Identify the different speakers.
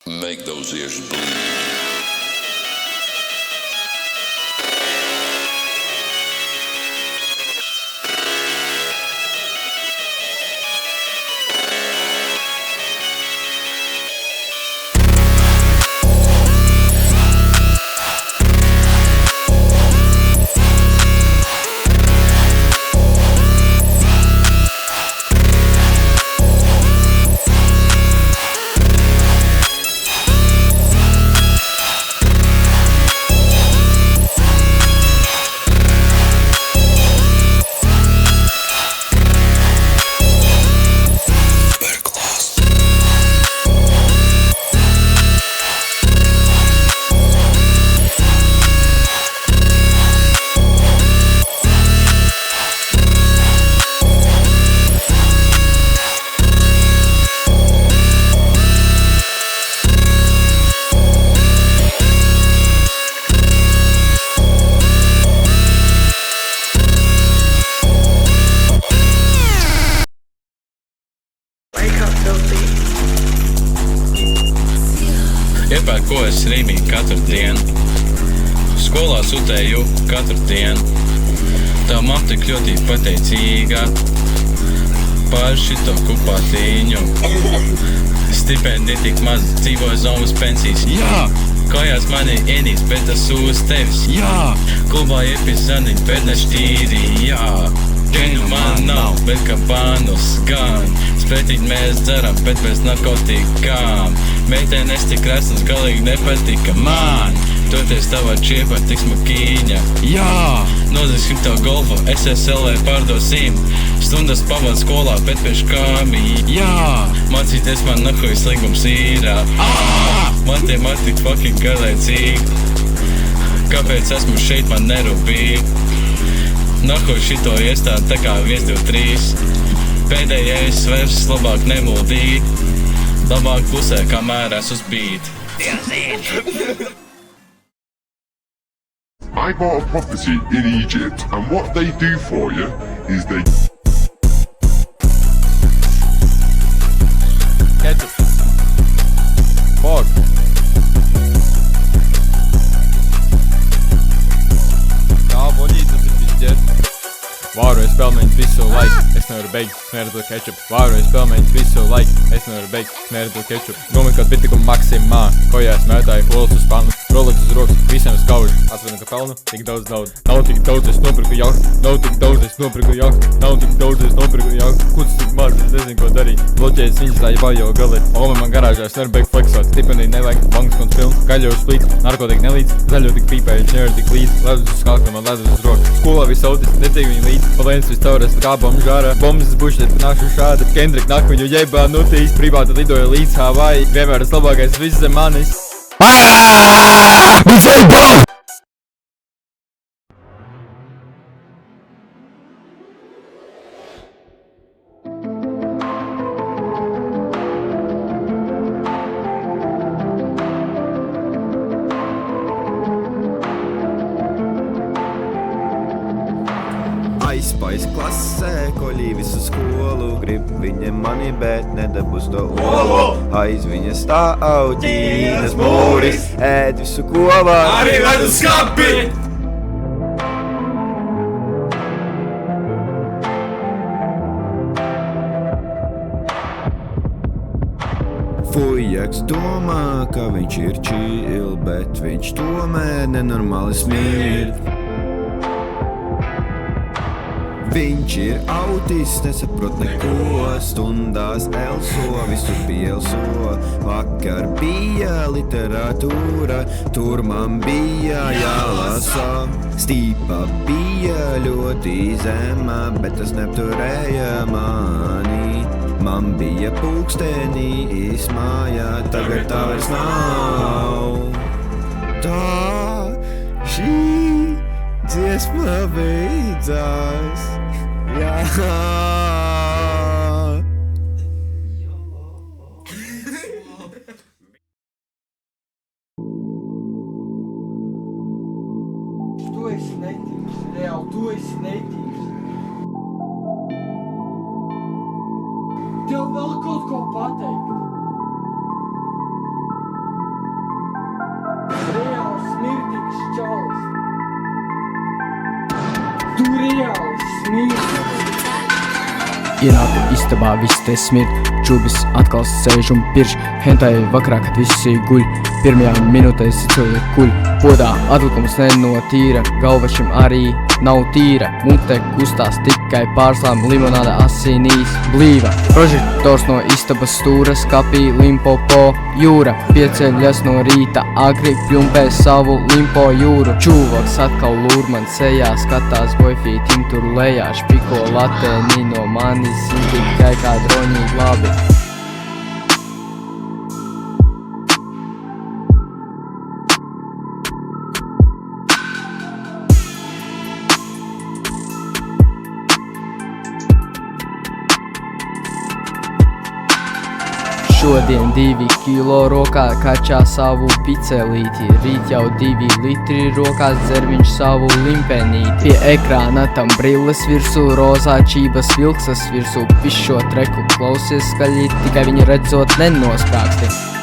Speaker 1: Make those ears bleed.
Speaker 2: Iepērkos Rīmī katru dienu. Skolā sutēju katru dienu. Tā man tik ļoti pateicīga par šito kupātīņu. Stipendija tik maz, dzīvoju zomas pensijas.
Speaker 3: Jā!
Speaker 2: Kājās mani ienīst, bet tas uz tevis.
Speaker 3: Jā!
Speaker 2: Klubā iepizaniņ, bet ne šķīri. Jā! Dženu man nav, bet kā bānus gan. Spretīgi mēs dzeram, bet bez narkotikām. Meitenes tik resnas galīgi nepatika man. Toties tavā čiepā tik smukīņa.
Speaker 3: Jā!
Speaker 2: Noziksim tev golfu, SSLē pārdosim. Stundas pavad skolā, bet pēc kāmi.
Speaker 3: Jā!
Speaker 2: Mācīties man nahuj sligums īrā. Man tie man tik fucking garlaicīgi. Kāpēc esmu šeit, man nerūpīgi. Nahuj šito iestādi tā kā 1, 2, 3. Pēdējais svers labāk nemuldī. Labāk pusē, kā mērās uz bīt.
Speaker 4: I bought a property in Egypt, and what they do for you is they...
Speaker 3: Ketchup. Pork. Tā, boļīt, tas ir pišķiet. Vāroju spēlmeņas visu laiku, es nevaru beigt, smēru to ketchup. Vāroju spēlmeņas visu laiku, es nevaru beigt, smēru to ketchup. Nomikot bitikumu maksimā, kojās mētāju olas uz panu, Rolex uz rokas, visiem skauži. Atvenu, ka pelnu, tik daudz naudu. Nav tik daudz, es nopirku jahtu. Nav tik daudz, es nopirku jahtu. Nav tik daudz, es nopirku jahtu. Kuts tik maz, es nezinu, ko darīt. Bloķējas viņas tā jau gali. Oma man garāžā, es nevaru beigt flexot. Stipendiju nevajag, bankas konts pilns, gaļo uz plīt, narkotika nelīdz, zaļo tik pīpēju, nevar tik līdz, ledus uz kalka, man ledus uz rokas. Skolā viss autisti, netiek viņi līdz. Palēns viss taurēs, kā bombu žārā. Bombas bušķiet, nākšu šādi. Kendrick nāk viņu jebā nutīs. Privāti lidoja līdz Havai. Vienmēr tas labākais viss zem manis.
Speaker 5: Aizpais klasē, koļī visu skolu grib viņiem mani, bet nedabūs to olu. Aiz viņa stāv ķīnas mūris, ēd visu kopā, arī vedu skapi! Fujaks domā, ka viņš ir chill, bet viņš tomēr nenormāli smird. Viņš ir autists, nesaprot neko, stundās elso, visur pielso. Vakar bija literatūra, tur man bija jālasa. Stīpa bija ļoti zema, bet tas neapturēja mani. Man bija pulkstenī izmājā, tagad tā vairs nav. Tā šī dziesma beidzās. Jā.
Speaker 6: Tu esi netīvs, reāli, tu esi netīvs. Tev vēl kaut ko pateikt. čalis. Tu reāli smīri.
Speaker 1: Ienāku istabā, visi te smird, čubis atkal sēž un pirš. Hentai vakarā, kad visi guļ, pirmajā minūtē sicili kuļ. Podā atlikums nenotīra, galva šim arī nav tīra. Mute kustās tikai pārslām, limonāda asinīs blīva. Prožektors no istabas stūra, skapī Limpopo jūra. Pieceļas no rīta, agri pļumpē savu Limpo jūru. Čūvaks atkal lūr man sejā, skatās boifītim tur lejā. Špiko latēni no manis, zin tikai kā droņi labi. Šodien 2 kilo rokā kačā savu picelīti. Rīt jau 2 litri rokās dzer viņš savu limpenīti. Pie ekrāna tam brilles virsū, rozā čības vilksas virsū. Visu šo treku klausies skaļi, tikai viņi redzot nenosprāksti.